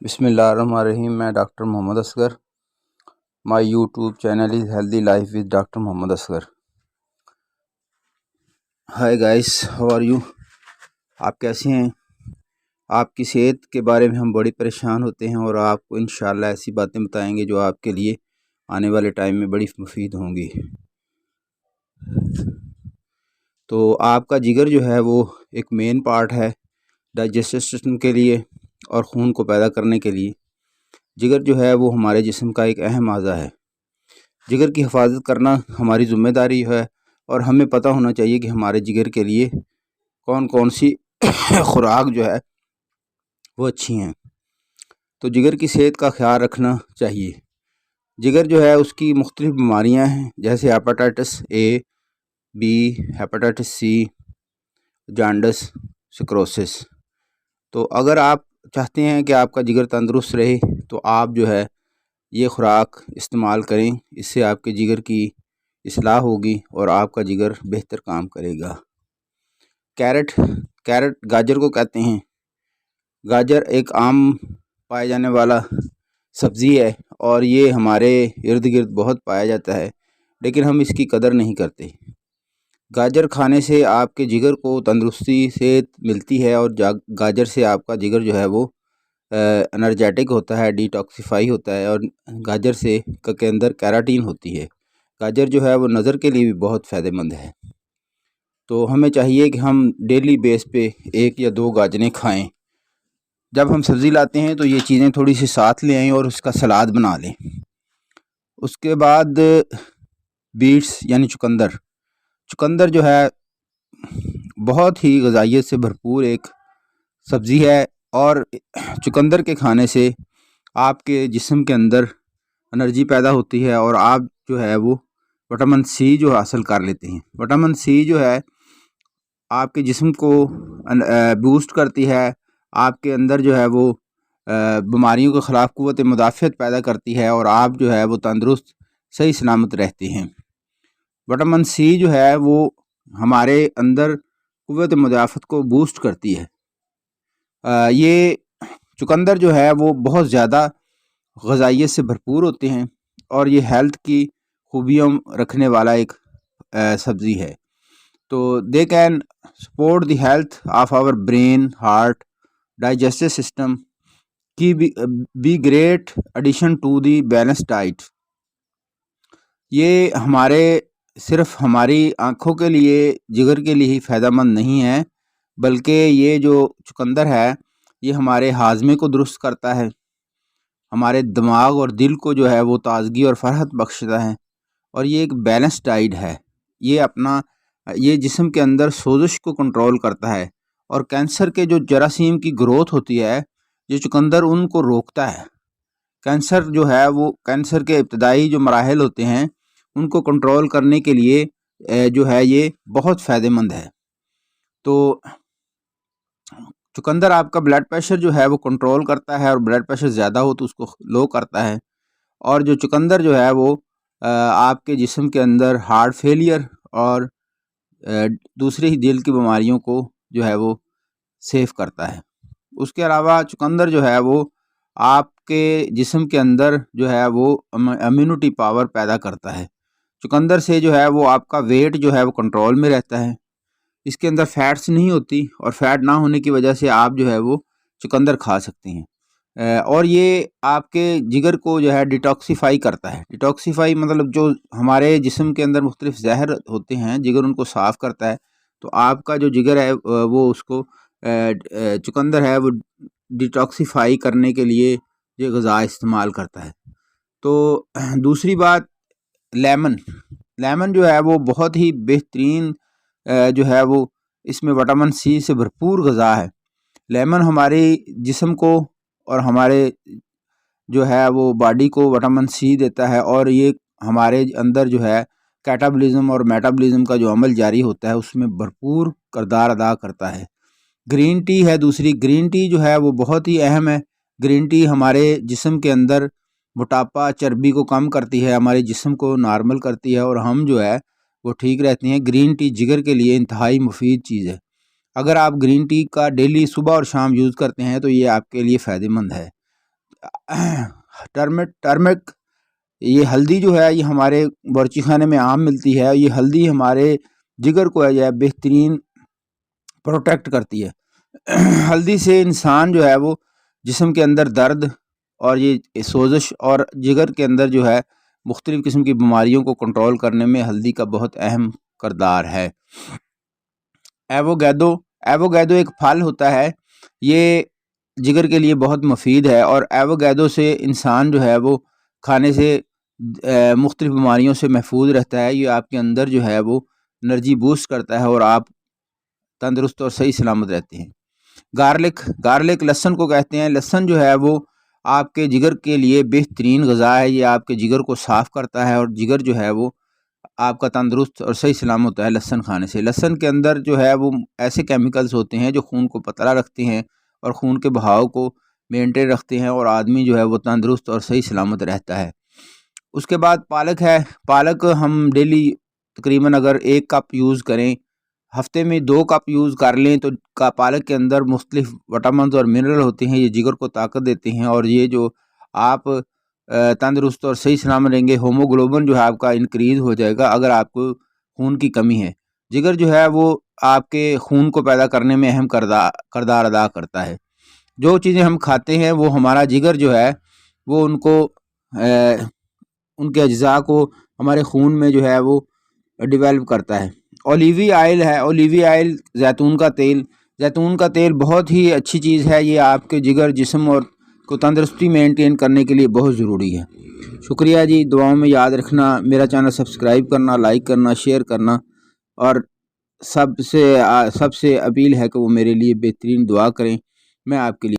بسم اللہ الرحمن الرحیم. میں doctor Muhammad Asghar. My YouTube channel is healthy life with doctor Muhammad Asghar. Hi guys, how are you? آپ کیسے ہیں؟ آپ کی صحت کے بارے میں ہم بڑی پریشان ہوتے ہیں اور آپ کو انشاءاللہ ایسی باتیں بتائیں گے جو آپ کے لیے آنے والے ٹائم میں بڑی مفید ہوں گی. تو آپ کا جگر جو ہے وہ ایک مین پارٹ ہے ڈائجسٹو سسٹم کے لیے اور خون کو پیدا کرنے کے لیے. جگر جو ہے وہ ہمارے جسم کا ایک اہم اعضا ہے. جگر کی حفاظت کرنا ہماری ذمہ داری ہے اور ہمیں پتہ ہونا چاہیے کہ ہمارے جگر کے لیے کون کون سی خوراک جو ہے وہ اچھی ہیں. تو جگر کی صحت کا خیال رکھنا چاہیے. جگر جو ہے اس کی مختلف بیماریاں ہیں، جیسے hepatitis A, B, hepatitis C, jaundice, cirrhosis. تو اگر آپ چاہتے ہیں کہ آپ کا جگر تندرست رہے تو آپ جو ہے یہ خوراک استعمال کریں. اس سے آپ کے جگر کی اصلاح ہوگی اور آپ کا جگر بہتر کام کرے گا. کیرٹ گاجر کو کہتے ہیں. گاجر ایک عام پائے جانے والا سبزی ہے اور یہ ہمارے ارد گرد بہت پایا جاتا ہے، لیکن ہم اس کی قدر نہیں کرتے. گاجر کھانے سے آپ کے جگر کو تندرستی صحت ملتی ہے اور گاجر سے آپ کا جگر جو ہے وہ انرجیٹک ہوتا ہے، ڈی ٹاکسیفائی ہوتا ہے، اور گاجر سے کے اندر کیراٹین ہوتی ہے. گاجر جو ہے وہ نظر کے لیے بھی بہت فائدہ مند ہے. تو ہمیں چاہیے کہ ہم ڈیلی بیس پہ 1 یا 2 گاجریں کھائیں. جب ہم سبزی لاتے ہیں تو یہ چیزیں تھوڑی سی ساتھ لے آئیں اور اس کا سلاد بنا لیں. اس کے بعد بیٹس یعنی چقندر جو ہے بہت ہی غذائیت سے بھرپور ایک سبزی ہے، اور چقندر کے کھانے سے آپ کے جسم کے اندر انرجی پیدا ہوتی ہے اور آپ جو ہے وہ وٹامن سی جو حاصل کر لیتے ہیں. وٹامن سی جو ہے آپ کے جسم کو بوسٹ کرتی ہے، آپ کے اندر جو ہے وہ بیماریوں کے خلاف قوت مدافعت پیدا کرتی ہے اور آپ جو ہے وہ تندرست صحیح سلامت رہتے ہیں. وٹامن سی جو ہے وہ ہمارے اندر قوت مدافعت کو بوسٹ کرتی ہے. یہ چقندر جو ہے وہ بہت زیادہ غذائیت سے بھرپور ہوتے ہیں اور یہ ہیلتھ کی خوبیوں رکھنے والا ایک سبزی ہے. تو they can support the health of our brain, heart, digestive system کی be great addition to the balance diet. یہ صرف ہماری آنکھوں کے لیے، جگر کے لیے ہی فائدہ مند نہیں ہے، بلکہ یہ جو چقندر ہے یہ ہمارے ہاضمے کو درست کرتا ہے، ہمارے دماغ اور دل کو جو ہے وہ تازگی اور فرحت بخشتا ہے، اور یہ ایک بیلنس ڈائٹ ہے. یہ جسم کے اندر سوزش کو کنٹرول کرتا ہے اور کینسر کے جو جراثیم کی گروتھ ہوتی ہے یہ چقندر ان کو روکتا ہے. کینسر جو ہے وہ کینسر کے ابتدائی جو مراحل ہوتے ہیں ان کو کنٹرول کرنے کے لیے جو ہے یہ بہت فائدہ مند ہے. تو چقندر آپ کا بلڈ پریشر جو ہے وہ کنٹرول کرتا ہے، اور بلڈ پریشر زیادہ ہو تو اس کو لو کرتا ہے. اور جو چقندر جو ہے وہ آپ کے جسم کے اندر ہارٹ فیلئر اور دوسری ہی دل کی بیماریوں کو جو ہے وہ سیف کرتا ہے. اس کے علاوہ چقندر جو ہے وہ آپ کے جسم کے اندر جو ہے وہ امیونٹی پاور پیدا کرتا ہے. چقندر سے جو ہے وہ آپ کا ویٹ جو ہے وہ کنٹرول میں رہتا ہے. اس کے اندر فیٹس نہیں ہوتی اور فیٹ نہ ہونے کی وجہ سے آپ جو ہے وہ چقندر کھا سکتے ہیں. اور یہ آپ کے جگر کو جو ہے ڈیٹاکسیفائی کرتا ہے. ڈیٹاکسیفائی مطلب جو ہمارے جسم کے اندر مختلف زہر ہوتے ہیں جگر ان کو صاف کرتا ہے. تو آپ کا جو جگر ہے وہ اس کو چقندر ہے وہ ڈیٹاکسیفائی کرنے کے لیے یہ غذا استعمال کرتا ہے. تو دوسری بات، لیمن جو ہے وہ بہت ہی بہترین جو ہے وہ اس میں وٹامن سی سے بھرپور غذا ہے. لیمن ہمارے جسم کو اور ہمارے جو ہے وہ باڈی کو وٹامن سی دیتا ہے، اور یہ ہمارے اندر جو ہے کیٹابولزم اور میٹابولزم کا جو عمل جاری ہوتا ہے اس میں بھرپور کردار ادا کرتا ہے. گرین ٹی ہے دوسری. گرین ٹی جو ہے وہ بہت ہی اہم ہے. گرین ٹی ہمارے جسم کے اندر موٹاپا، چربی کو کم کرتی ہے، ہمارے جسم کو نارمل کرتی ہے اور ہم جو ہے وہ ٹھیک رہتے ہیں. گرین ٹی جگر کے لیے انتہائی مفید چیز ہے. اگر آپ گرین ٹی کا ڈیلی صبح اور شام یوز کرتے ہیں تو یہ آپ کے لیے فائدہ مند ہے. ٹرمک یہ ہلدی جو ہے یہ ہمارے باورچی خانے میں عام ملتی ہے. یہ ہلدی ہمارے جگر کو ہے بہترین پروٹیکٹ کرتی ہے. ہلدی سے انسان جو ہے وہ جسم کے اندر درد اور یہ سوزش اور جگر کے اندر جو ہے مختلف قسم کی بیماریوں کو کنٹرول کرنے میں ہلدی کا بہت اہم کردار ہے. ایووکیڈو ایک پھل ہوتا ہے، یہ جگر کے لیے بہت مفید ہے، اور ایووکیڈو سے انسان جو ہے وہ کھانے سے مختلف بیماریوں سے محفوظ رہتا ہے. یہ آپ کے اندر جو ہے وہ انرجی بوسٹ کرتا ہے اور آپ تندرست اور صحیح سلامت رہتے ہیں. گارلک لہسن کو کہتے ہیں. لہسن جو ہے وہ آپ کے جگر کے لیے بہترین غذا ہے. یہ آپ کے جگر کو صاف کرتا ہے اور جگر جو ہے وہ آپ کا تندرست اور صحیح سلامت ہوتا ہے لہسن کھانے سے. لہسن کے اندر جو ہے وہ ایسے کیمیکلز ہوتے ہیں جو خون کو پتلا رکھتے ہیں اور خون کے بہاؤ کو مینٹین رکھتے ہیں، اور آدمی جو ہے وہ تندرست اور صحیح سلامت رہتا ہے. اس کے بعد پالک ہے. پالک ہم ڈیلی تقریباً اگر 1 کپ یوز کریں، ہفتے میں 2 کپ یوز کر لیں تو پالک کے اندر مختلف وٹامنز اور منرل ہوتے ہیں. یہ جگر کو طاقت دیتے ہیں، اور یہ جو آپ تندرست اور صحیح سلامت رہیں گے. ہوموگلوبن جو ہے آپ کا انکریز ہو جائے گا اگر آپ کو خون کی کمی ہے. جگر جو ہے وہ آپ کے خون کو پیدا کرنے میں اہم کردار ادا کرتا ہے. جو چیزیں ہم کھاتے ہیں وہ ہمارا جگر جو ہے وہ ان کے اجزاء کو ہمارے خون میں جو ہے وہ ڈیولپ کرتا ہے. اولیوی آئل ہے. اولیوی آئل زیتون کا تیل بہت ہی اچھی چیز ہے. یہ آپ کے جگر جسم اور کو تندرستی مینٹین کرنے کے لیے بہت ضروری ہے. شکریہ جی. دعاؤں میں یاد رکھنا. میرا چینل سبسکرائب کرنا، لائک کرنا، شیئر کرنا، اور سب سے اپیل ہے کہ وہ میرے لیے بہترین دعا کریں. میں آپ کے لیے